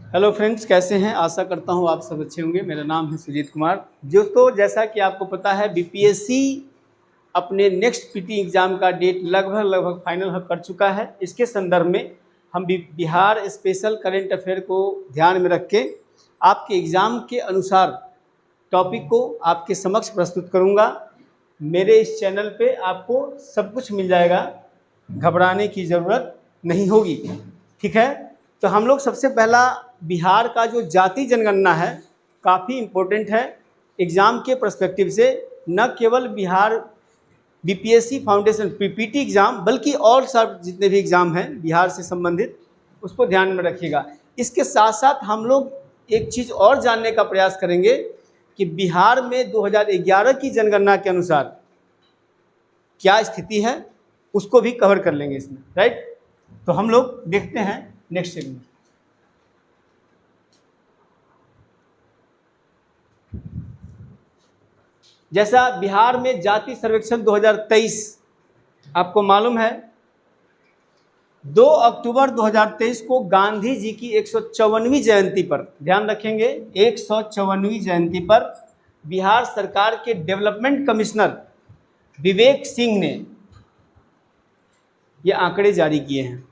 Hello friends, कैसे हैं? आशा करता हूं आप सब अच्छे होंगे। मेरा नाम है सुजीत कुमार। दोस्तों, जैसा कि आपको पता है, बीपीएससी अपने नेक्स्ट पीटी एग्ज़ाम का डेट लगभग फाइनल कर चुका है। इसके संदर्भ में हम बिहार स्पेशल करंट अफेयर को ध्यान में रख के आपके एग्ज़ाम के अनुसार टॉपिक को आपके समक्ष प्रस्तुत करूंगा। मेरे इस चैनल पे आपको सब कुछ मिल जाएगा, घबराने की ज़रूरत नहीं होगी। ठीक है, तो हम लोग सबसे पहला बिहार का जो जाति जनगणना है काफ़ी इम्पोर्टेंट है एग्ज़ाम के पर्सपेक्टिव से। न केवल Bihar BPSC foundation PPT exam, बल्कि और सब जितने भी एग्ज़ाम हैं बिहार से संबंधित, उसको ध्यान में रखिएगा। इसके साथ साथ हम लोग एक चीज़ और जानने का प्रयास करेंगे कि बिहार में 2011 की जनगणना के अनुसार क्या स्थिति है, उसको भी कवर कर लेंगे इसमें। राइट, तो हम लोग देखते हैं नेक्स्ट सेगमेंट। जैसा बिहार में जाति सर्वेक्षण 2023 आपको मालूम है, 2 अक्टूबर 2023 को गांधी जी की 154वीं जयंती पर, ध्यान रखेंगे 154वीं जयंती पर, बिहार सरकार के डेवलपमेंट कमिश्नर विवेक सिंह ने ये आंकड़े जारी किए हैं।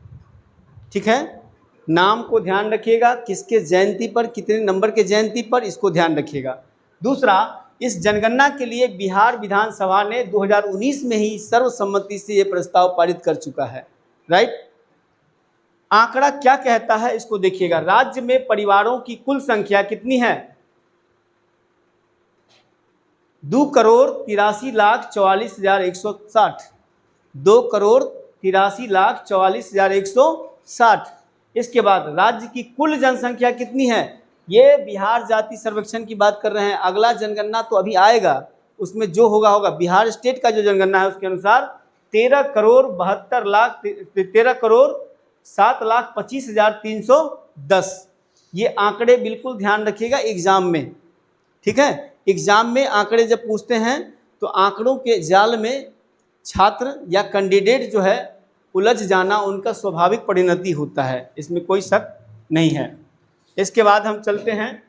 ठीक है, नाम को ध्यान रखिएगा, किसके जयंती पर, कितने नंबर के जयंती पर, इसको ध्यान रखिएगा। दूसरा, इस जनगणना के लिए बिहार विधानसभा ने 2019 में ही सर्वसम्मति से ये प्रस्ताव पारित कर चुका है। राइट, आंकड़ा क्या कहता है इसको देखिएगा। राज्य में परिवारों की कुल संख्या कितनी है? 2,83,44,160। 2,83,44,160। इसके बाद राज्य की कुल जनसंख्या कितनी है? ये बिहार जाति सर्वेक्षण की बात कर रहे हैं। अगला जनगणना तो अभी आएगा, उसमें जो होगा। बिहार स्टेट का जो जनगणना है उसके अनुसार 13,7,25,310। ये आंकड़े बिल्कुल ध्यान रखिएगा एग्जाम में। ठीक है, एग्जाम में आंकड़े जब पूछते हैं तो आंकड़ों के जाल में छात्र या कैंडिडेट जो है उलझ जाना उनका स्वाभाविक परिणति होता है, इसमें कोई शक नहीं है। इसके बाद हम चलते हैं,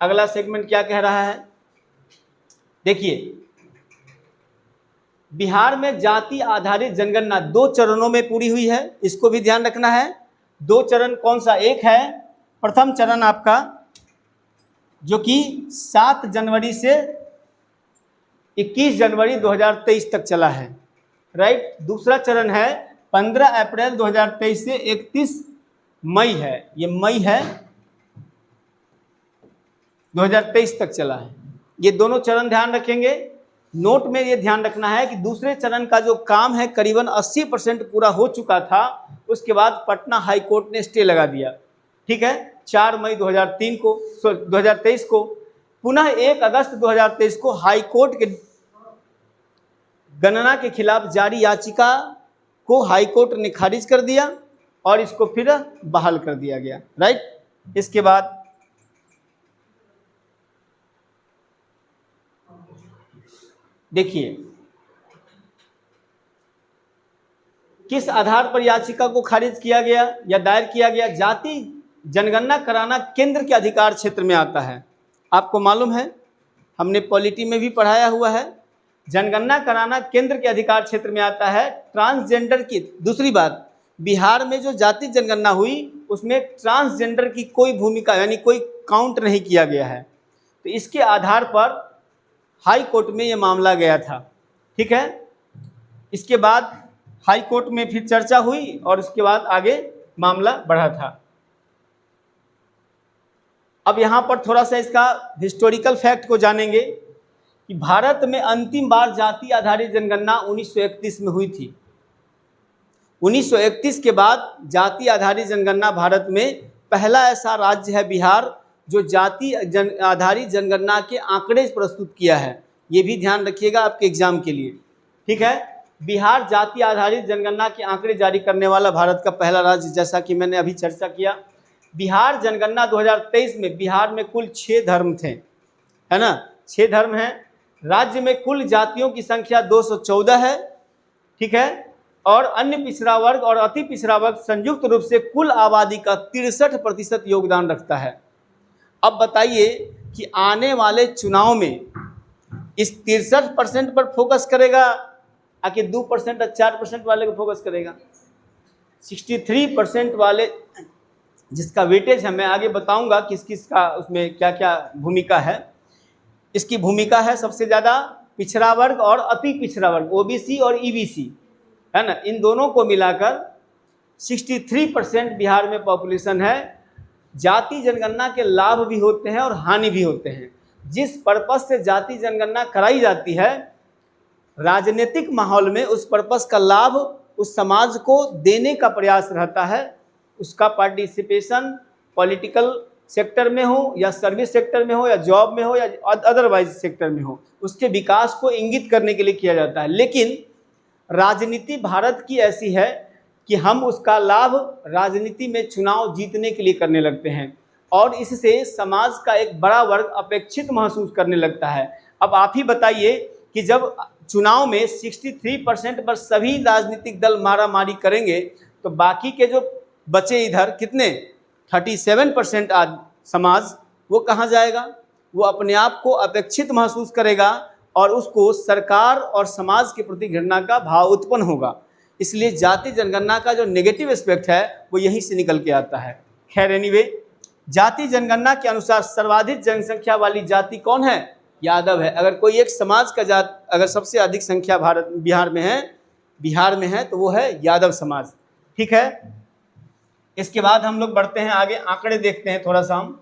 अगला सेगमेंट क्या कह रहा है। देखिए, बिहार में जाति आधारित जनगणना 2 चरणों में पूरी हुई है, इसको भी ध्यान रखना है। 2 चरण कौन सा? एक है प्रथम चरण आपका, जो कि 7 जनवरी से 21 जनवरी 2023 तक चला है। राइट, दूसरा चरण है 15 अप्रैल 2023 से 31 मई है, ये मई है 2023 तक चला है। ये दोनों चरण ध्यान रखेंगे। नोट में ये ध्यान रखना है कि दूसरे चरण का जो काम है करीबन 80% पूरा हो चुका था। उसके बाद पटना हाई कोर्ट ने स्टे लगा दिया। ठीक है, 4 मई 2023 को पुनः 1 अगस्त 2023 को हाई कोर्ट के गणना के खिलाफ जारी याचिका को हाई कोर्ट ने खारिज कर दिया और इसको फिर बहाल कर दिया गया। राइट, इसके बाद देखिए किस आधार पर याचिका को खारिज किया गया या दायर किया गया। जाति जनगणना कराना केंद्र के अधिकार क्षेत्र में आता है। आपको मालूम है, हमने पॉलिटी में भी पढ़ाया हुआ है, जनगणना कराना केंद्र के अधिकार क्षेत्र में आता है। ट्रांसजेंडर की दूसरी बात, बिहार में जो जाति जनगणना हुई उसमें ट्रांसजेंडर की कोई भूमिका यानी कोई काउंट नहीं किया गया है। तो इसके आधार पर हाई कोर्ट में ये मामला गया था। ठीक है, इसके बाद हाई कोर्ट में फिर चर्चा हुई और उसके बाद आगे मामला बढ़ा था। अब यहाँ पर थोड़ा सा इसका हिस्टोरिकल फैक्ट को जानेंगे कि भारत में अंतिम बार जाति आधारित जनगणना 1931 में हुई थी। 1931 के बाद जाति आधारित जनगणना भारत में पहला ऐसा राज्य है बिहार जो जाति आधारित जनगणना के आंकड़े प्रस्तुत किया है। ये भी ध्यान रखिएगा आपके एग्जाम के लिए। ठीक है, बिहार जाति आधारित जनगणना के आंकड़े जारी करने वाला भारत का पहला राज्य, जैसा कि मैंने अभी चर्चा किया। बिहार जनगणना 2023 में बिहार में कुल 6 धर्म थे, है ना, 6 धर्म हैं। राज्य में कुल जातियों की संख्या 214 है। ठीक है, और अन्य पिछड़ा वर्ग और अति पिछड़ा वर्ग संयुक्त रूप से कुल आबादी का 63% योगदान रखता है। अब बताइए कि आने वाले चुनाव में इस 63% पर फोकस करेगा आखिर 2% और 4% वाले को फोकस करेगा? 63% वाले जिसका वेटेज है, मैं आगे बताऊंगा किस किस का उसमें क्या क्या भूमिका है। इसकी भूमिका है सबसे ज़्यादा पिछड़ा वर्ग और अति पिछड़ा वर्ग, ओबीसी और ईबीसी, है ना, इन दोनों को मिलाकर 63% बिहार में पॉपुलेशन है। जाति जनगणना के लाभ भी होते हैं और हानि भी होते हैं। जिस पर्पस से जाति जनगणना कराई जाती है, राजनीतिक माहौल में उस पर्पस का लाभ उस समाज को देने का प्रयास रहता है। उसका पार्टिसिपेशन पॉलिटिकल सेक्टर में हो या सर्विस सेक्टर में हो या जॉब में हो या अदरवाइज सेक्टर में हो, उसके विकास को इंगित करने के लिए किया जाता है। लेकिन राजनीति भारत की ऐसी है कि हम उसका लाभ राजनीति में चुनाव जीतने के लिए करने लगते हैं और इससे समाज का एक बड़ा वर्ग अपेक्षित महसूस करने लगता है। अब आप ही बताइए कि जब चुनाव में 63% पर सभी राजनीतिक दल मारामारी करेंगे तो बाकी के जो बचे इधर कितने 37% आज समाज, वो कहाँ जाएगा? वो अपने आप को अपेक्षित महसूस करेगा और उसको सरकार और समाज के प्रति घृणा का भाव उत्पन्न होगा। इसलिए जाति जनगणना का जो नेगेटिव एस्पेक्ट है वो यहीं से निकल के आता है। खैर एनीवे, जाति जनगणना के अनुसार सर्वाधिक जनसंख्या वाली जाति कौन है? यादव है। अगर कोई एक समाज का जात अगर सबसे अधिक संख्या बिहार में है तो वो है यादव समाज। ठीक है, इसके बाद हम लोग बढ़ते हैं आगे, आंकड़े देखते हैं थोड़ा सा हम।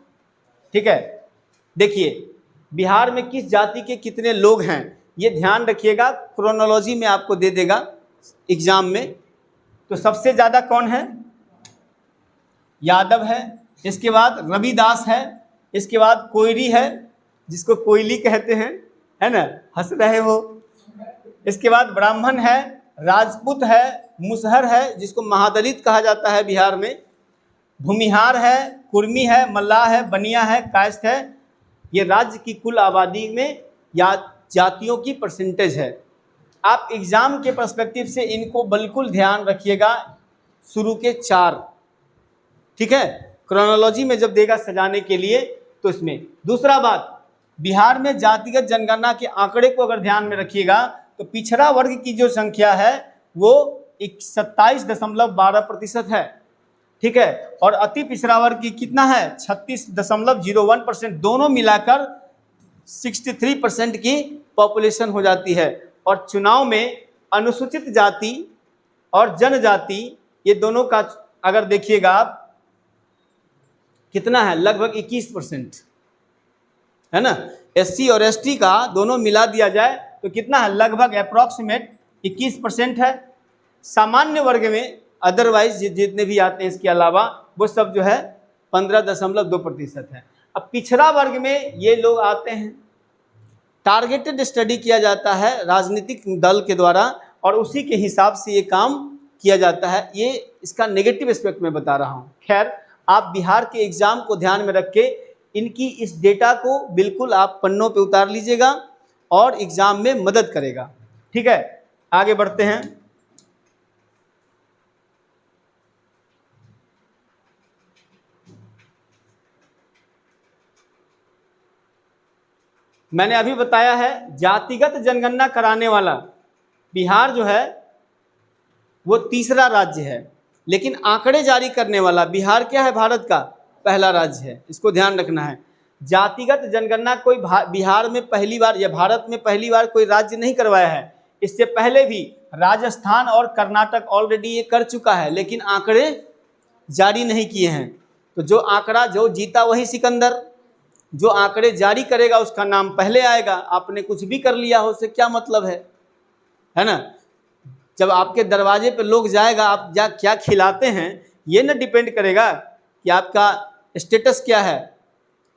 ठीक है, देखिए बिहार में किस जाति के कितने लोग हैं ये ध्यान रखिएगा, क्रोनोलॉजी में आपको दे देगा एग्जाम में। तो सबसे ज़्यादा कौन है? यादव है, इसके बाद रविदास है, इसके बाद कोयरी है जिसको कोयली कहते हैं, है ना, हंस रहे हो। इसके बाद ब्राह्मण है, राजपूत है, मुसहर है जिसको महादलित कहा जाता है बिहार में, भूमिहार है, कुर्मी है, मल्लाह है, बनिया है, कायस्थ है। ये राज्य की कुल आबादी में या जातियों की परसेंटेज है। आप एग्जाम के पर्सपेक्टिव से इनको बिल्कुल ध्यान रखिएगा, शुरू के 4। ठीक है, क्रोनोलॉजी में जब देगा सजाने के लिए तो इसमें। दूसरा बात, बिहार में जातिगत जनगणना के आंकड़े को अगर ध्यान में रखिएगा तो पिछड़ा वर्ग की जो संख्या है वो 27.12% है। ठीक है, और अति पिछड़ा वर्ग की कितना है? 36.01%। दोनों मिलाकर 63% की पॉपुलेशन हो जाती है। और चुनाव में अनुसूचित जाति और जनजाति ये दोनों का अगर देखिएगा आप कितना है, लगभग 21%, है ना। एससी और एसटी का दोनों मिला दिया जाए तो कितना है, लगभग अप्रॉक्सीमेट 21% है। सामान्य वर्ग में अदरवाइज जितने भी आते हैं इसके अलावा वो सब जो है 15.2% है। अब पिछड़ा वर्ग में ये लोग आते हैं, टारगेटेड स्टडी किया जाता है राजनीतिक दल के द्वारा और उसी के हिसाब से ये काम किया जाता है। ये इसका नेगेटिव एस्पेक्ट मैं बता रहा हूँ। खैर, आप बिहार के एग्जाम को ध्यान में रख के इनकी इस डेटा को बिल्कुल आप पन्नों पे उतार लीजिएगा और एग्जाम में मदद करेगा। ठीक है, आगे बढ़ते हैं। मैंने अभी बताया है जातिगत जनगणना कराने वाला बिहार जो है वो तीसरा राज्य है, लेकिन आंकड़े जारी करने वाला बिहार क्या है? भारत का पहला राज्य है। इसको ध्यान रखना है। जातिगत जनगणना कोई बिहार में पहली बार या भारत में पहली बार कोई राज्य नहीं करवाया है। इससे पहले भी राजस्थान और कर्नाटक ऑलरेडी ये कर चुका है, लेकिन आंकड़े जारी नहीं किए हैं। तो जो आंकड़ा जो जीता वही सिकंदर, जो आंकड़े जारी करेगा उसका नाम पहले आएगा। आपने कुछ भी कर लिया हो उससे क्या मतलब है ना। जब आपके दरवाजे पे लोग जाएगा, आप क्या खिलाते हैं ये ना डिपेंड करेगा कि आपका स्टेटस क्या है।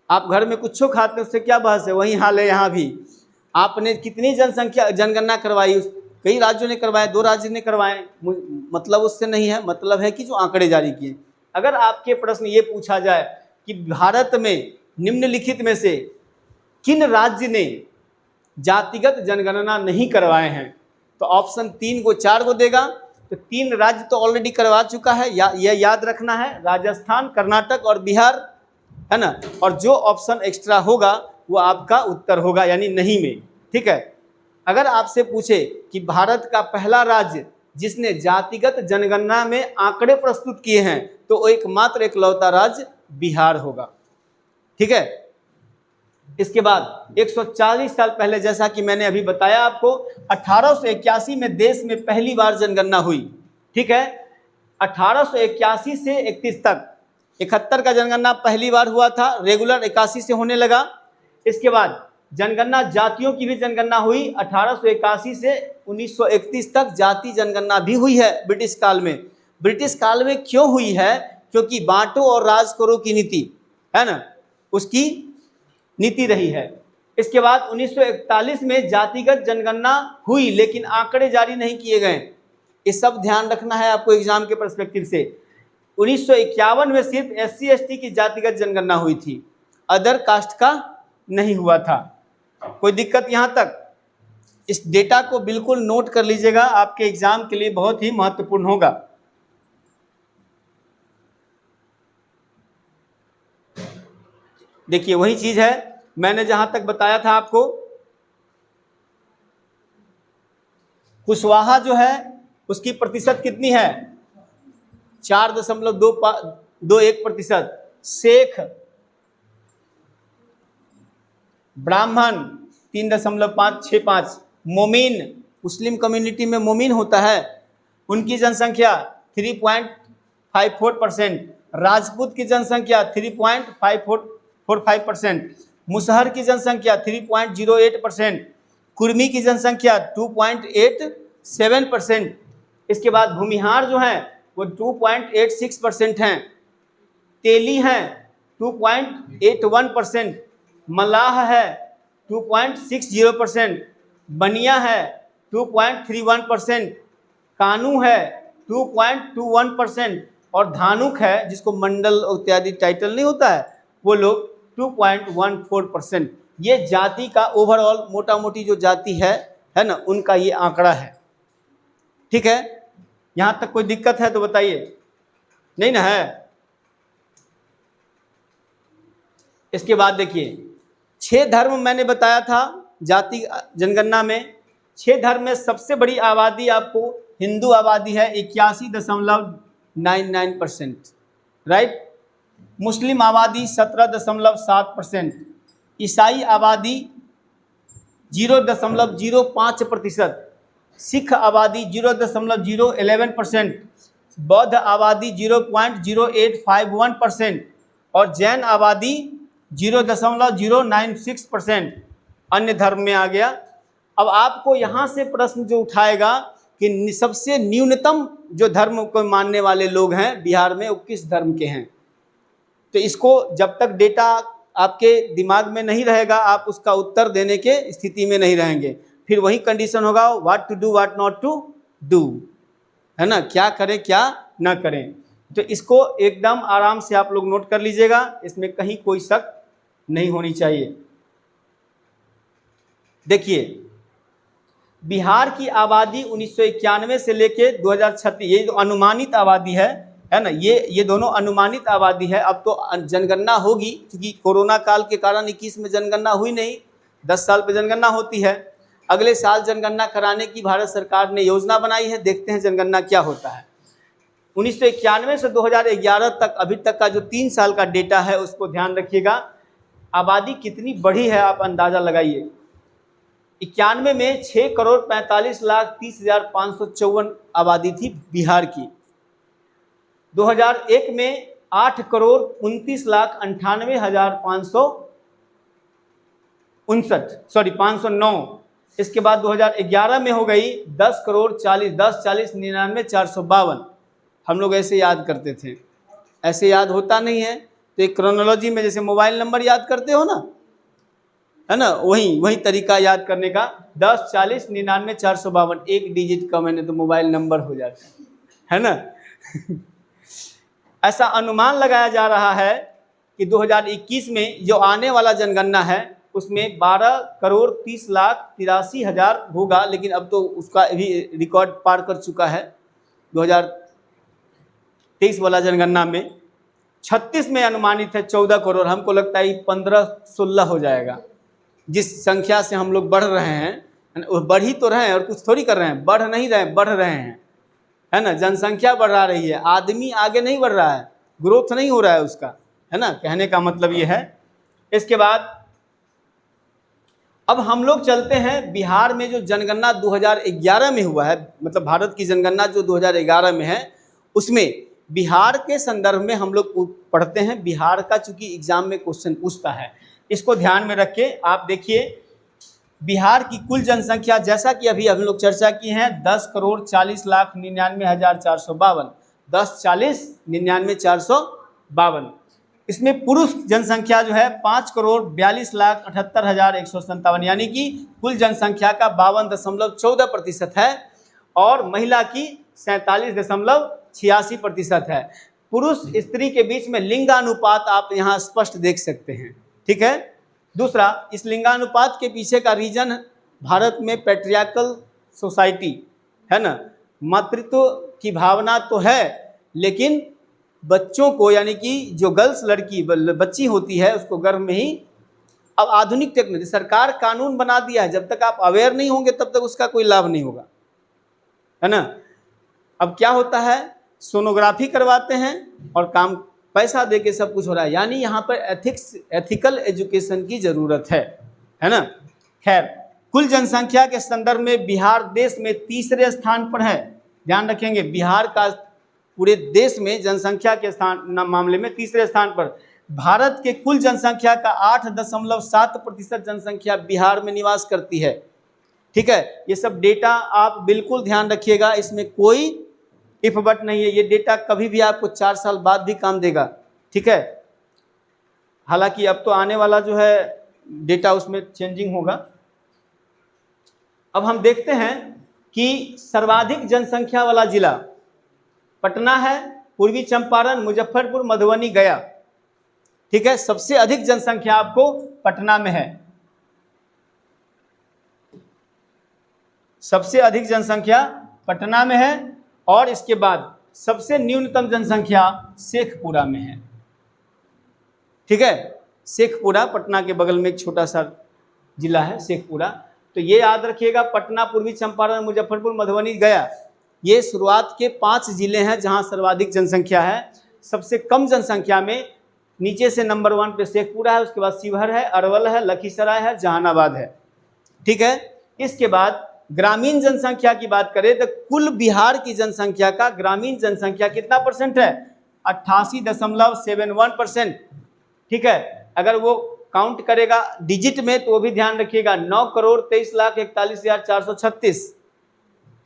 आप घर में कुछ खाते हैं उससे क्या बहस है, वही हाल है यहाँ भी। आपने कितनी जनगणना करवाई, कई राज्यों ने करवाए, 2 राज्य ने करवाए, मतलब उससे नहीं है। मतलब है कि जो आंकड़े जारी किए। अगर आपके प्रश्न ये पूछा जाए कि भारत में निम्नलिखित में से किन राज्य ने जातिगत जनगणना नहीं करवाए हैं, तो ऑप्शन 3 को 4 को देगा। तो 3 राज्य तो ऑलरेडी करवा चुका है, यह याद रखना है, राजस्थान, कर्नाटक और बिहार, है ना। और जो ऑप्शन एक्स्ट्रा होगा वो आपका उत्तर होगा, यानी नहीं में। ठीक है। अगर आपसे पूछे कि भारत का पहला राज्य जिसने जातिगत जनगणना में आंकड़े प्रस्तुत किए हैं, तो वो एकमात्र एकलौता राज्य बिहार होगा। ठीक है। इसके बाद 140 साल पहले, जैसा कि मैंने अभी बताया आपको, 1881 में देश में पहली बार जनगणना हुई। ठीक है। 1881 से 31 तक, 71 का जनगणना पहली बार हुआ था, रेगुलर 81 से होने लगा। इसके बाद जनगणना जातियों की भी जनगणना हुई, 1881 से 1931 तक जाति जनगणना भी हुई है ब्रिटिश काल में। ब्रिटिश काल में क्यों हुई है? क्योंकि बांटो और राज करो की नीति, है ना, उसकी नीति रही है। इसके बाद 1941 में जातिगत जनगणना हुई, लेकिन आंकड़े जारी नहीं किए गए। ये सब ध्यान रखना है आपको एग्जाम के पर्सपेक्टिव से। 1951 में सिर्फ SC ST की जातिगत जनगणना हुई थी, अदर कास्ट का नहीं हुआ था। कोई दिक्कत यहां तक? इस डेटा को बिल्कुल नोट कर लीजिएगा, आपके एग्जाम के लिए बहुत ही महत्वपूर्ण होगा। देखिए वही चीज है, मैंने जहां तक बताया था आपको, कुशवाहा जो है उसकी प्रतिशत कितनी है? 4.21%। शेख, ब्राह्मण 3.565। मोमीन, मुस्लिम कम्युनिटी में मोमीन होता है, उनकी जनसंख्या 3.54%। राजपूत की जनसंख्या 3.545%। मुसहर की जनसंख्या 3.08%। कुर्मी की जनसंख्या 2.87%। इसके बाद भूमिहार जो हैं वो 2.86% हैं। तेली हैं 2.81%। मलाह है 2.60%। बनिया है 2.31%। कानू है 2.21%। और धानुक है, जिसको मंडल इत्यादि टाइटल नहीं होता है, वो लोग 2.14%। ये जाति का ओवरऑल मोटा मोटी जो जाति है ना, उनका ये आंकड़ा है। ठीक है। यहां तक कोई दिक्कत है तो बताइए, नहीं ना है? इसके बाद देखिए 6 धर्म मैंने बताया था जाति जनगणना में। 6 धर्म में सबसे बड़ी आबादी आपको हिंदू आबादी है 81.99%, राइट। मुस्लिम आबादी 17.7%। ईसाई आबादी 0.05%। सिख आबादी 0.011%। बौद्ध आबादी 0.0851% और जैन आबादी 0.096%। अन्य धर्म में आ गया। अब आपको यहाँ से प्रश्न जो उठाएगा कि सबसे न्यूनतम जो धर्म को मानने वाले लोग हैं बिहार में, वो किस धर्म के हैं? तो इसको जब तक डेटा आपके दिमाग में नहीं रहेगा, आप उसका उत्तर देने के स्थिति में नहीं रहेंगे। फिर वही कंडीशन होगा, what to do what not to do, है ना, क्या करें क्या ना करें। तो इसको एकदम आराम से आप लोग नोट कर लीजिएगा, इसमें कहीं कोई शक नहीं होनी चाहिए। देखिए बिहार की आबादी 1991 से लेके 2036, ये जो अनुमानित आबादी है ना, ये दोनों अनुमानित आबादी है। अब तो जनगणना होगी, क्योंकि कोरोना काल के कारण 21 में जनगणना हुई नहीं, 10 साल पे जनगणना होती है। अगले साल जनगणना कराने की भारत सरकार ने योजना बनाई है, देखते हैं जनगणना क्या होता है। 1991 से 2011 तक अभी तक का जो 3 साल का डेटा है उसको ध्यान रखिएगा। आबादी कितनी बढ़ी है आप अंदाजा लगाइए। 91 में 6,45,30,554 आबादी थी बिहार की। 2001 में 8,29,98,509। इसके बाद 2011 में हो गई 10,40,10,40,99,452। हम लोग ऐसे याद करते थे, ऐसे याद होता नहीं है। तो एक क्रोनोलॉजी में जैसे मोबाइल नंबर याद करते हो ना, है ना, वही तरीका याद करने का। 10,40,99,452, एक डिजिट कम है तो मोबाइल नंबर हो जाता है ना। ऐसा अनुमान लगाया जा रहा है कि 2021 में जो आने वाला जनगणना है उसमें 12,30,83,000 होगा, लेकिन अब तो उसका भी रिकॉर्ड पार कर चुका है। 2023 वाला जनगणना में। 36 में अनुमानित है 14 करोड़, हमको लगता है 15-16 हो जाएगा। जिस संख्या से हम लोग बढ़ रहे हैं, बढ़ ही तो रहे हैं और कुछ थोड़ी कर रहे हैं, बढ़ नहीं रहे हैं, बढ़ रहे हैं, है ना। जनसंख्या बढ़ रही है, आदमी आगे नहीं बढ़ रहा है, ग्रोथ नहीं हो रहा है उसका, है ना। कहने का मतलब ये है। इसके बाद अब हम लोग चलते हैं बिहार में जो जनगणना 2011 में हुआ है, मतलब भारत की जनगणना जो 2011 में है, उसमें बिहार के संदर्भ में हम लोग पढ़ते हैं। बिहार का चूंकि एग्जाम में क्वेश्चन पूछता है, इसको ध्यान में रख के आप देखिए। बिहार की कुल जनसंख्या, जैसा कि अभी हम लोग चर्चा की है, 10,40,99,452, 10,40,99,452। इसमें पुरुष जनसंख्या जो है 5,42,78,157, यानी कि कुल जनसंख्या का 52.14% है, और महिला की 47.86% है। पुरुष स्त्री के बीच में लिंगानुपात आप यहाँ स्पष्ट देख सकते हैं, ठीक है। दूसरा, इस लिंगानुपात के पीछे का रीजन भारत में पैट्रियार्कल सोसाइटी, है ना। मातृत्व की भावना तो है, लेकिन बच्चों को, यानी कि जो गर्ल्स लड़की बच्ची होती है, उसको गर्भ में ही, अब आधुनिक टेक्नोलॉजी, सरकार कानून बना दिया है, जब तक आप अवेयर नहीं होंगे तब तक उसका कोई लाभ नहीं होगा, है ना। अब क्या होता है, सोनोग्राफी करवाते हैं और काम पैसा दे के सब कुछ हो रहा है, यानी यहाँ पर एथिकल एजुकेशन की जरूरत है ना। खैर, कुल जनसंख्या के संदर्भ में बिहार देश में तीसरे स्थान पर है। ध्यान रखेंगे, बिहार का पूरे देश में जनसंख्या के मामले में तीसरे स्थान पर। भारत के कुल जनसंख्या का 8.7% जनसंख्या बिहार में निवास करती है, ठीक है। ये सब डेटा आप बिल्कुल ध्यान रखिएगा, इसमें कोई इफ बट नहीं है। ये डेटा कभी भी आपको 4 साल बाद भी काम देगा, ठीक है। हालांकि अब तो आने वाला जो है डेटा उसमें चेंजिंग होगा। अब हम देखते हैं कि सर्वाधिक जनसंख्या वाला जिला पटना है, पूर्वी चंपारण, मुजफ्फरपुर, मधुबनी, गया, ठीक है। सबसे अधिक जनसंख्या आपको पटना में है, सबसे अधिक जनसंख्या पटना में है, और इसके बाद सबसे न्यूनतम जनसंख्या शेखपुरा में है, ठीक है। शेखपुरा पटना के बगल में एक छोटा सा जिला है शेखपुरा। तो ये याद रखिएगा, पटना, पूर्वी चंपारण, मुजफ्फरपुर, मधुबनी, गया, ये शुरुआत के 5 जिले हैं जहां सर्वाधिक जनसंख्या है। सबसे कम जनसंख्या में नीचे से नंबर 1 पे शेखपुरा है, उसके बाद शिवहर है, अरवल है, लखीसराय है, जहानाबाद है, ठीक है। इसके बाद ग्रामीण जनसंख्या की बात करें तो कुल बिहार की जनसंख्या का ग्रामीण जनसंख्या कितना परसेंट है, 88.71%, ठीक है। अगर वो काउंट करेगा डिजिट में तो वो भी ध्यान रखिएगा, 9,23,41,436,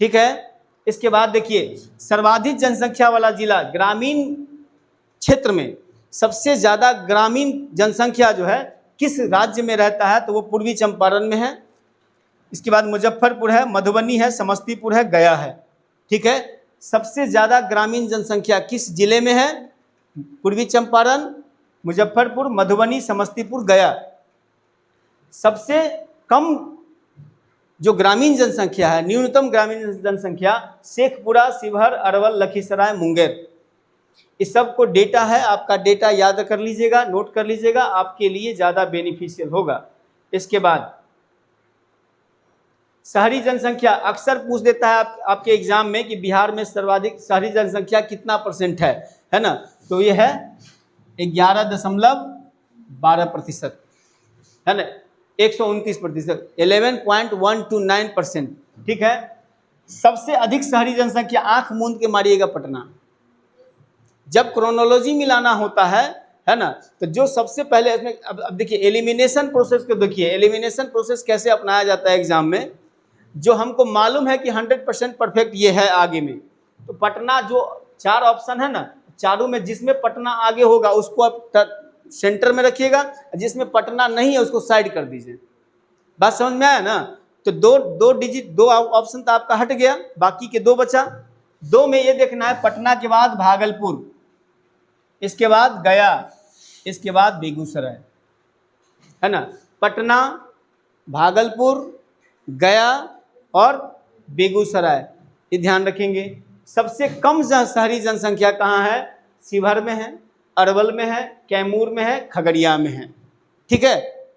ठीक है। इसके बाद देखिए, सर्वाधिक जनसंख्या वाला जिला ग्रामीण क्षेत्र में, सबसे ज्यादा ग्रामीण जनसंख्या जो है किस राज्य में रहता है, तो वो पूर्वी चंपारण में है। इसके बाद मुजफ्फरपुर है, मधुबनी है, समस्तीपुर है, गया है, ठीक है। सबसे ज्यादा ग्रामीण जनसंख्या किस जिले में है, पूर्वी चंपारण, मुजफ्फरपुर, मधुबनी, समस्तीपुर, गया। सबसे कम जो ग्रामीण जनसंख्या है, न्यूनतम ग्रामीण जनसंख्या शेखपुरा, शिवहर, अरवल, लखीसराय, मुंगेर। इस सब को डेटा है, आपका डेटा याद कर लीजिएगा, नोट कर लीजिएगा, आपके लिए ज़्यादा बेनिफिशियल होगा। इसके बाद शहरी जनसंख्या अक्सर पूछ देता है आपके एग्जाम में कि बिहार में सर्वाधिक शहरी जनसंख्या कितना परसेंट है ना। तो ये है 11.12%, है ना, 129%, 11.129%, ठीक है। सबसे अधिक शहरी जनसंख्या, आंख मूंद के मारिएगा, पटना। जब क्रोनोलॉजी मिलाना होता है ना, तो जो सबसे पहले इसमें, अब देखिए एलिमिनेशन प्रोसेस को देखिए, एलिमिनेशन प्रोसेस कैसे अपनाया जाता है एग्जाम में। जो हमको मालूम है कि 100% परफेक्ट ये है आगे में, तो पटना, जो 4 ऑप्शन है ना, चारों में जिसमें पटना आगे होगा उसको आप सेंटर में रखिएगा, जिसमें पटना नहीं है उसको साइड कर दीजिए। बात समझ में आया ना। तो दो डिजिट, 2 ऑप्शन तो आपका हट गया, बाकी के 2 बचा। 2 में ये देखना है, पटना के बाद भागलपुर, इसके बाद गया, इसके बाद बेगूसराय, है ना। पटना, भागलपुर, गया और बेगूसराय, ये ध्यान रखेंगे। सबसे कम शहरी जनसंख्या कहाँ है? शिवहर में है, अरवल में है, कैमूर में है, खगड़िया में है। ठीक है।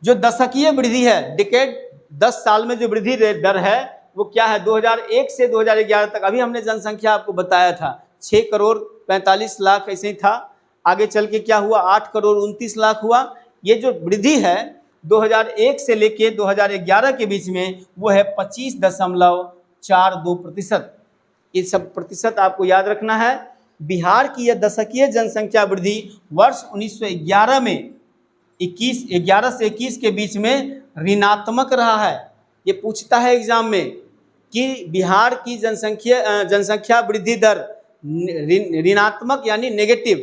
जो दशकीय वृद्धि है, डिकेड 10 साल में जो वृद्धि दर है वो क्या है? 2001 से 2011 तक, अभी हमने जनसंख्या आपको बताया था 6 करोड़ 45 लाख ऐसे ही था। आगे चल के क्या हुआ? 8 करोड़ 29 लाख हुआ। ये जो वृद्धि है 2001 से लेके 2011 के बीच में वो है 25.42%। ये सब प्रतिशत आपको याद रखना है। बिहार की यह दशकीय जनसंख्या वृद्धि वर्ष 1911 में 11 से 21 के बीच में ऋणात्मक रहा है। ये पूछता है एग्जाम में कि बिहार की जनसंख्या वृद्धि दर ऋणात्मक यानी नेगेटिव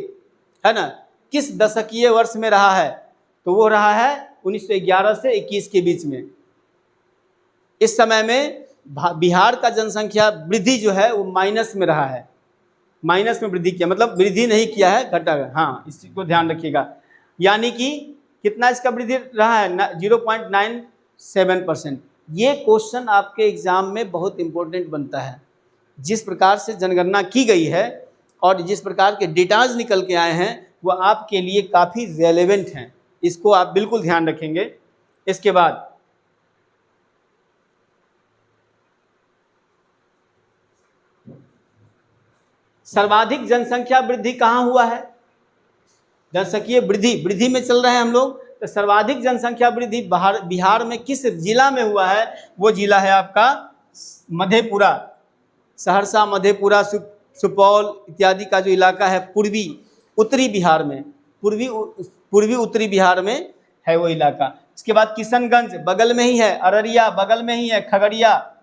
है ना, किस दशकीय वर्ष में रहा है? तो वो रहा है 1911 से 21 के बीच में। इस समय में बिहार का जनसंख्या वृद्धि जो है वो माइनस में रहा है, माइनस में वृद्धि किया, मतलब वृद्धि नहीं किया है, घटा है। हाँ, इस चीज को ध्यान रखिएगा। यानी कि कितना इसका वृद्धि रहा है? 0.97%। ये क्वेश्चन आपके एग्जाम में बहुत इंपॉर्टेंट बनता है। जिस प्रकार से जनगणना की गई है और जिस प्रकार के डेटाज निकल के आए हैं वो आपके लिए काफ़ी रेलेवेंट हैं, इसको आप बिल्कुल ध्यान रखेंगे। इसके बाद सर्वाधिक जनसंख्या वृद्धि कहाँ हुआ है? जनसंख्या वृद्धि में चल रहे हैं हम लोग। तो सर्वाधिक जनसंख्या वृद्धि बिहार में किस जिला में हुआ है? वो जिला है आपका मधेपुरा। सहरसा, मधेपुरा, सुपौल इत्यादि का जो इलाका है पूर्वी उत्तरी बिहार में, पूर्वी उत्तरी बिहार में है वो इलाका। इसके बाद किशनगंज बगल में ही है, अररिया बगल में ही है, खगड़िया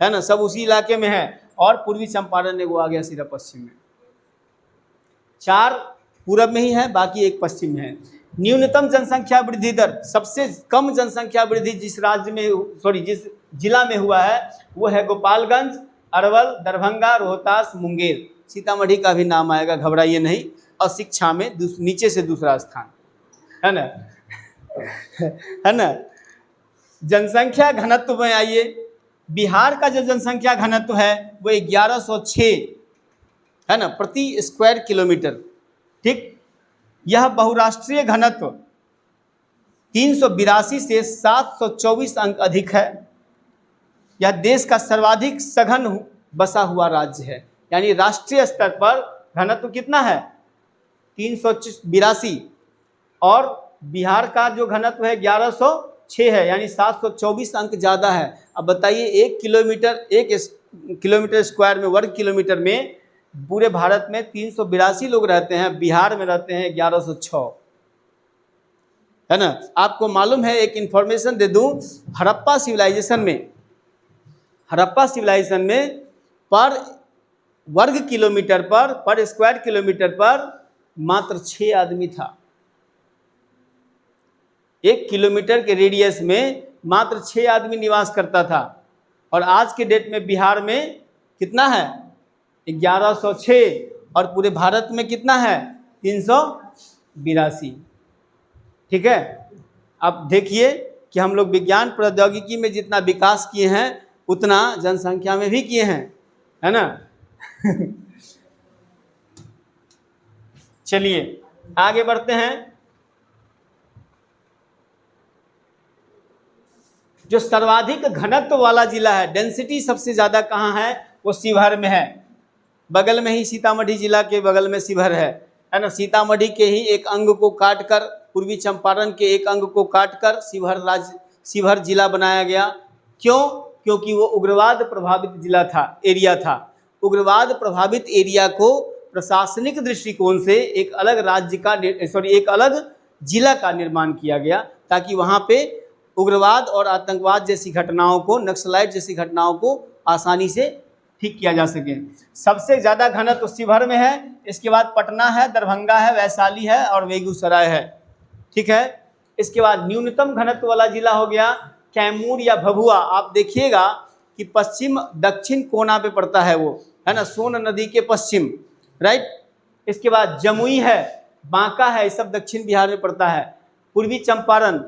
है ना, सब उसी इलाके में है। और पूर्वी चंपारण वो आ गया सीधा पश्चिम में। 4 पूरब में ही है, बाकी 1 पश्चिम में है। न्यूनतम जनसंख्या वृद्धि दर, सबसे कम जनसंख्या वृद्धि जिस जिला में हुआ है वो है गोपालगंज, अरवल, दरभंगा, रोहतास, मुंगेर। सीतामढ़ी का भी नाम आएगा, घबराइए नहीं। और शिक्षा में नीचे से दूसरा स्थान है ना है ना। जनसंख्या घनत्व में आइए, बिहार का जो जनसंख्या घनत्व है वो 1106 है ना प्रति स्क्वायर किलोमीटर। ठीक। यह बहुराष्ट्रीय घनत्व 382 से 724 अंक अधिक है। यह देश का सर्वाधिक सघन बसा हुआ राज्य है। यानी राष्ट्रीय स्तर पर घनत्व कितना है? 382 और बिहार का जो घनत्व है 1106 है, यानी 724 अंक ज़्यादा है। अब बताइए 1 किलोमीटर स्क्वायर में, वर्ग किलोमीटर में पूरे भारत में 382 लोग रहते हैं, बिहार में रहते हैं 1106 है ना। आपको मालूम है, एक इंफॉर्मेशन दे दूं, हड़प्पा सिविलाइजेशन में पर वर्ग किलोमीटर पर स्क्वायर किलोमीटर पर मात्र 6 आदमी था। 1 किलोमीटर के रेडियस में मात्र 6 आदमी निवास करता था। और आज के डेट में बिहार में कितना है? 1106। और पूरे भारत में कितना है? 382। ठीक है। अब देखिए कि हम लोग विज्ञान प्रौद्योगिकी में जितना विकास किए हैं उतना जनसंख्या में भी किए हैं, है ना चलिए आगे बढ़ते हैं। जो सर्वाधिक घनत्व वाला जिला है, डेंसिटी सबसे ज़्यादा कहाँ है? वो शिवहर में है। बगल में ही सीतामढ़ी जिला के बगल में शिवहर है ना। सीतामढ़ी के ही एक अंग को काटकर, पूर्वी चंपारण के एक अंग को काटकर शिवहर जिला बनाया गया। क्यों? क्योंकि वो उग्रवाद प्रभावित एरिया था। उग्रवाद प्रभावित एरिया को प्रशासनिक दृष्टिकोण से एक अलग एक अलग जिला का निर्माण किया गया, ताकि वहाँ पे उग्रवाद और आतंकवाद जैसी घटनाओं को, नक्सलाइट जैसी घटनाओं को आसानी से ठीक किया जा सके। सबसे ज़्यादा घनत्व शिवहर में है। इसके बाद पटना है, दरभंगा है, वैशाली है और बेगूसराय है। ठीक है। इसके बाद न्यूनतम घनत्व वाला जिला हो गया कैमूर या भभुआ। आप देखिएगा कि पश्चिम दक्षिण कोना पे पड़ता है वो, है ना, सोन नदी के पश्चिम, राइट। इसके बाद जमुई है, बांका है, ये सब दक्षिण बिहार में पड़ता है। पूर्वी चंपारण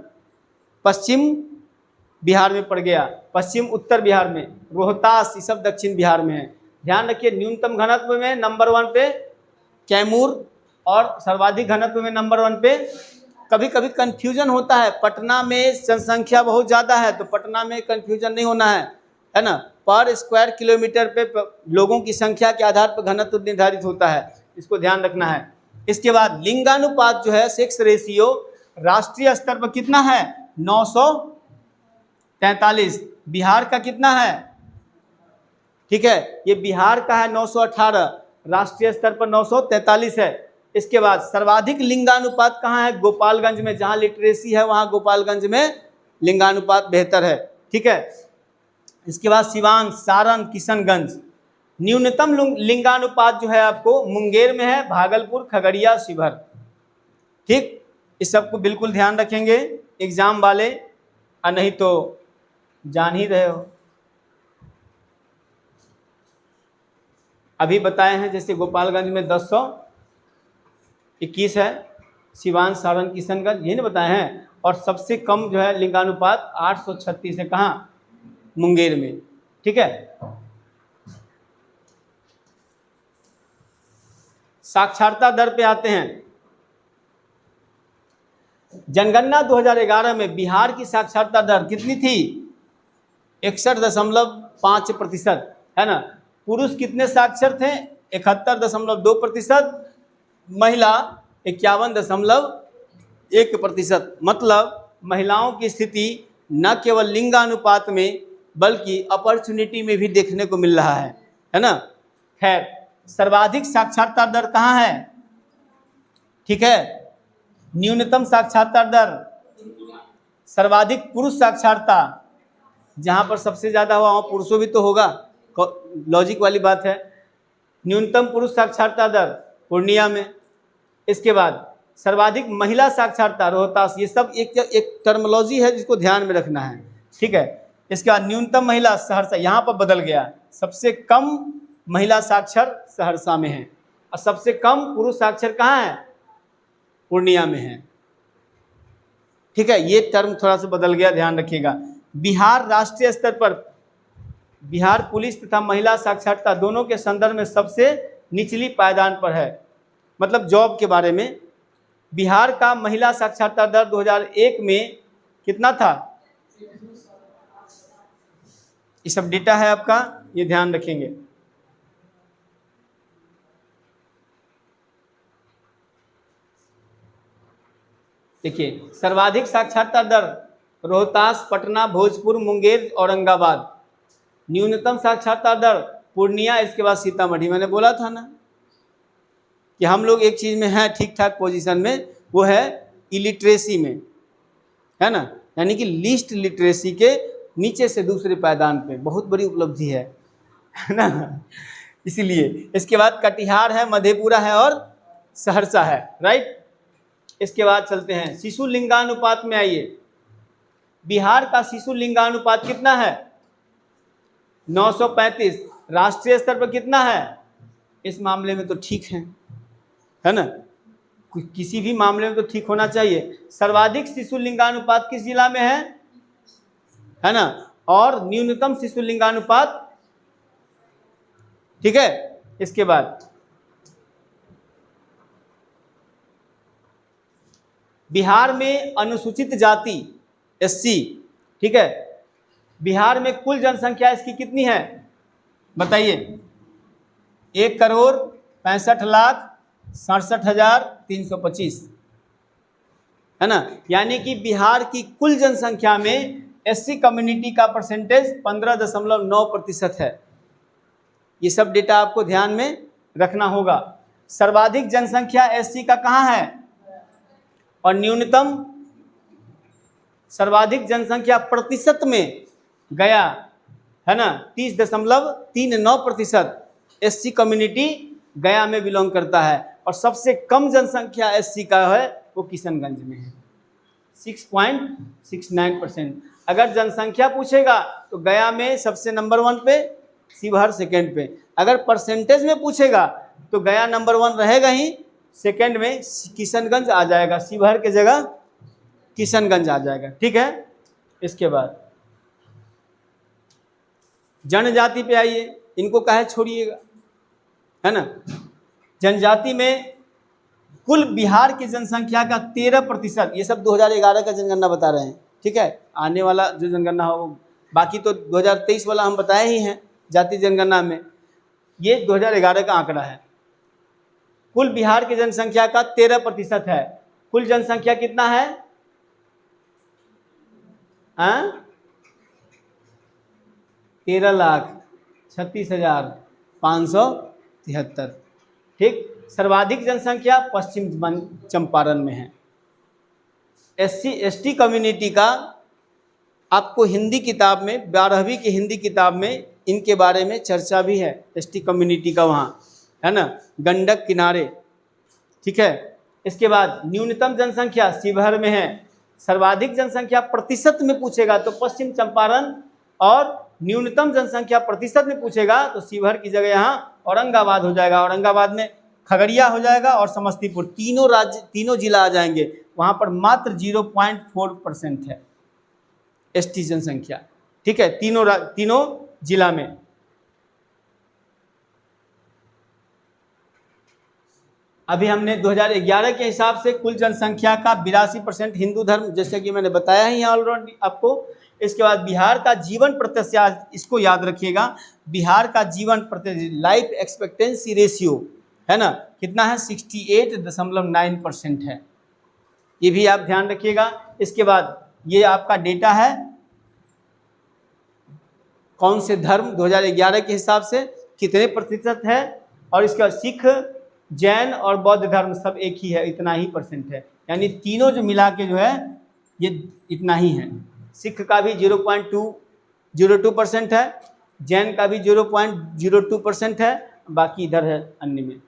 पश्चिम बिहार में पड़ गया, पश्चिम उत्तर बिहार में, रोहतास ये सब दक्षिण बिहार में है। ध्यान रखिए न्यूनतम घनत्व में नंबर 1 पे कैमूर और सर्वाधिक घनत्व में नंबर 1 पे। कभी कभी कंफ्यूजन होता है, पटना में जनसंख्या बहुत ज़्यादा है तो पटना में कंफ्यूजन नहीं होना है ना। पर स्क्वायर किलोमीटर पे लोगों की संख्या के आधार पर घनत्व निर्धारित होता है, इसको ध्यान रखना है। इसके बाद लिंगानुपात जो है सेक्स रेशियो राष्ट्रीय स्तर पर कितना है 943। बिहार का कितना है, ठीक है, ये बिहार का है 918, राष्ट्रीय स्तर पर 943 है। इसके बाद सर्वाधिक लिंगानुपात कहाँ है, गोपालगंज में। जहाँ लिटरेसी है वहाँ गोपालगंज में लिंगानुपात बेहतर है, ठीक है। इसके बाद सिवान, सारण, किशनगंज। न्यूनतम लिंगानुपात जो है आपको मुंगेर में है, भागलपुर, खगड़िया, शिवहर, ठीक। इस सबको बिल्कुल ध्यान रखेंगे एग्जाम वाले, और नहीं तो जान ही रहे हो। अभी बताए हैं जैसे गोपालगंज में 1021 है, सिवान, सारण, किशनगंज, ये नहीं बताए हैं। और सबसे कम जो है लिंगानुपात 836 है, कहाँ, मुंगेर में, ठीक है। साक्षरता दर पे आते हैं। जनगणना 2011 में बिहार की साक्षरता दर कितनी थी, 61.5%, है ना। पुरुष कितने साक्षर थे, 71.2%, महिला 51.1%। मतलब महिलाओं की स्थिति न केवल लिंगानुपात में बल्कि अपॉर्चुनिटी में भी देखने को मिल रहा है ना। खैर, सर्वाधिक साक्षरता दर कहाँ है, ठीक है, न्यूनतम साक्षरता दर, सर्वाधिक पुरुष साक्षरता, जहाँ पर सबसे ज़्यादा हुआ वहाँ पुरुषों भी तो होगा, लॉजिक वाली बात है। न्यूनतम पुरुष साक्षरता दर पूर्णिया में। इसके बाद सर्वाधिक महिला साक्षरता रोहतास। ये सब एक टर्मोलॉजी है जिसको ध्यान में रखना है, ठीक है। इसके बाद न्यूनतम महिला सहरसा, यहाँ पर बदल गया, सबसे कम महिला साक्षर सहरसा में है और सबसे कम पुरुष साक्षर कहाँ है, पूर्णिया में है, ठीक है। ये टर्म थोड़ा सा बदल गया, ध्यान रखिएगा। बिहार राष्ट्रीय स्तर पर, बिहार पुलिस तथा महिला साक्षरता दोनों के संदर्भ में सबसे निचली पायदान पर है। मतलब जॉब के बारे में बिहार का महिला साक्षरता दर 2001 में कितना था, ये सब डेटा है आपका, ये ध्यान रखेंगे। देखिए सर्वाधिक साक्षरता दर रोहतास, पटना, भोजपुर, मुंगेर, औरंगाबाद। न्यूनतम साक्षरता दर पूर्णिया, इसके बाद सीतामढ़ी। मैंने बोला था ना कि हम लोग एक चीज़ में हैं ठीक ठाक पोजीशन में, वो है इलिटरेसी में, है ना, यानी कि लीस्ट लिटरेसी के नीचे से दूसरे पायदान पे, बहुत बड़ी उपलब्धि है ना। इसीलिए इसके बाद कटिहार है, मधेपुरा है और सहरसा है, राइट। इसके बाद चलते हैं शिशु लिंगानुपात में। आइए, बिहार का शिशु लिंगानुपात कितना है, 935। राष्ट्रीय स्तर पर कितना है, इस मामले में तो ठीक है ना, किसी भी मामले में तो ठीक होना चाहिए। सर्वाधिक शिशु लिंगानुपात किस जिला में है ना, और न्यूनतम शिशु लिंगानुपात, ठीक है। इसके बाद बिहार में अनुसूचित जाति SC, ठीक है, बिहार में कुल जनसंख्या इसकी कितनी है बताइए, 1,65,67,325, है ना। यानी कि बिहार की कुल जनसंख्या में SC कम्युनिटी का परसेंटेज 15.9% है। ये सब डेटा आपको ध्यान में रखना होगा। सर्वाधिक जनसंख्या SC का कहाँ है और न्यूनतम, सर्वाधिक जनसंख्या प्रतिशत में गया, है ना, 30.39% SC कम्युनिटी गया में बिलोंग करता है। और सबसे कम जनसंख्या SC का है वो किशनगंज में है, 6.69%। अगर जनसंख्या पूछेगा तो गया में सबसे नंबर 1 पे, शिवहर सेकेंड पे। अगर परसेंटेज में पूछेगा तो गया नंबर 1 रहेगा ही, सेकेंड में किशनगंज आ जाएगा, शिवहर के जगह किशनगंज आ जाएगा, ठीक है। इसके बाद जनजाति पे आइए, इनको काहे छोड़िएगा, है ना। जनजाति में कुल बिहार की जनसंख्या का 13%, ये सब 2011 का जनगणना बता रहे हैं, ठीक है। आने वाला जो जनगणना हो, बाकी तो 2023 वाला हम बताए ही हैं जाति जनगणना में, ये 2011 का आंकड़ा है। कुल बिहार की जनसंख्या का 13% है। कुल जनसंख्या कितना है? 13,36,573, ठीक। सर्वाधिक जनसंख्या पश्चिम चंपारण में है। SC/ST कम्युनिटी का आपको हिंदी किताब में, 12वीं की हिंदी किताब में इनके बारे में चर्चा भी है, ST कम्युनिटी का, वहाँ है ना, गंडक किनारे, ठीक है। इसके बाद न्यूनतम जनसंख्या शिवहर में है। सर्वाधिक जनसंख्या प्रतिशत में पूछेगा तो पश्चिम चंपारण, और न्यूनतम जनसंख्या प्रतिशत में पूछेगा तो शिवहर की जगह यहाँ औरंगाबाद हो जाएगा। औरंगाबाद में खगड़िया हो जाएगा और समस्तीपुर, तीनों जिला आ जाएंगे। वहाँ पर मात्र 0.4% है ST जनसंख्या, ठीक है, तीनों जिला में। अभी हमने 2011 के हिसाब से कुल जनसंख्या का 82% हिंदू धर्म, जैसे कि मैंने बताया ही ऑलरेडी आपको। इसके बाद बिहार का जीवन प्रत्याशा, इसको याद रखिएगा, बिहार का जीवन प्रत्याशा लाइफ एक्सपेक्टेंसी रेशियो है ना, कितना है? 68.9% है, ये भी आप ध्यान रखिएगा। इसके बाद ये आपका डेटा है कौन से धर्म 2011 के हिसाब से कितने प्रतिशत है, और इसके बाद सिख, जैन और बौद्ध धर्म सब एक ही है, इतना ही % है। यानी तीनों जो मिला के जो है ये इतना ही है। सिख का भी 0.202% है, जैन का भी 0.02% है, बाकी इधर है अन्य में।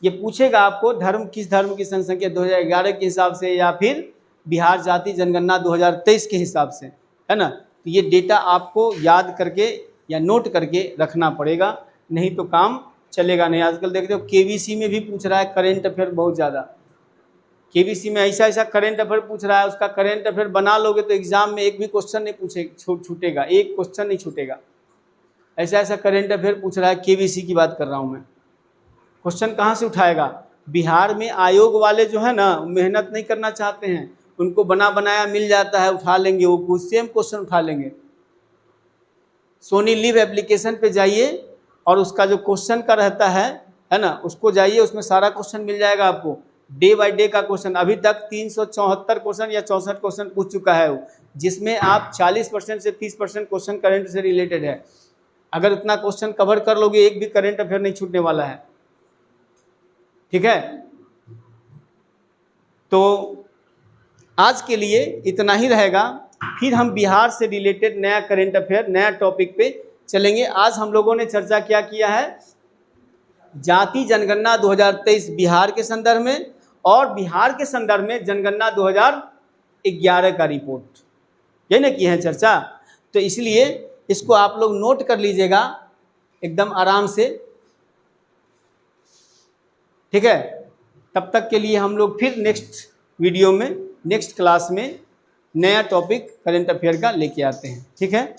ये पूछेगा आपको धर्म, किस धर्म की जनसंख्या 2011 के हिसाब से या फिर बिहार जाति जनगणना 2023 के हिसाब से, है ना। तो ये डेटा आपको याद करके या नोट करके रखना पड़ेगा, नहीं तो काम चलेगा नहीं। आजकल देखते हो KBC में भी पूछ रहा है करेंट अफेयर बहुत ज़्यादा। KBC में ऐसा करेंट अफेयर पूछ रहा है, उसका करेंट अफेयर बना लोगे तो एग्जाम में एक भी क्वेश्चन नहीं छूटेगा, एक क्वेश्चन नहीं छूटेगा। ऐसा करेंट अफेयर पूछ रहा है, KBC की बात कर रहा हूँ मैं। क्वेश्चन कहाँ से उठाएगा? बिहार में आयोग वाले जो है ना, मेहनत नहीं करना चाहते हैं, उनको बना बनाया मिल जाता है, उठा लेंगे, वो सेम क्वेश्चन उठा लेंगे। सोनी लिव एप्लीकेशन पे जाइए और उसका जो क्वेश्चन का रहता है ना, उसको जाइए, उसमें सारा क्वेश्चन मिल जाएगा आपको, डे बाय डे का क्वेश्चन। अभी तक 374 क्वेश्चन या 64 क्वेश्चन पूछ चुका है वो, जिसमें आप 40% से 30% क्वेश्चन करंट से रिलेटेड है। अगर इतना क्वेश्चन कवर कर लोगे, एक भी करंट अफेयर नहीं छूटने वाला है, ठीक है। तो आज के लिए इतना ही रहेगा, फिर हम बिहार से रिलेटेड नया करंट अफेयर, नया टॉपिक पे चलेंगे। आज हम लोगों ने चर्चा क्या किया है? जाति जनगणना 2023 बिहार के संदर्भ में, और बिहार के संदर्भ में जनगणना 2011 का रिपोर्ट, ये ना की है चर्चा। तो इसलिए इसको आप लोग नोट कर लीजिएगा एकदम आराम से, ठीक है। तब तक के लिए हम लोग फिर नेक्स्ट वीडियो में, नेक्स्ट क्लास में नया टॉपिक करंट अफेयर का लेके आते हैं, ठीक है।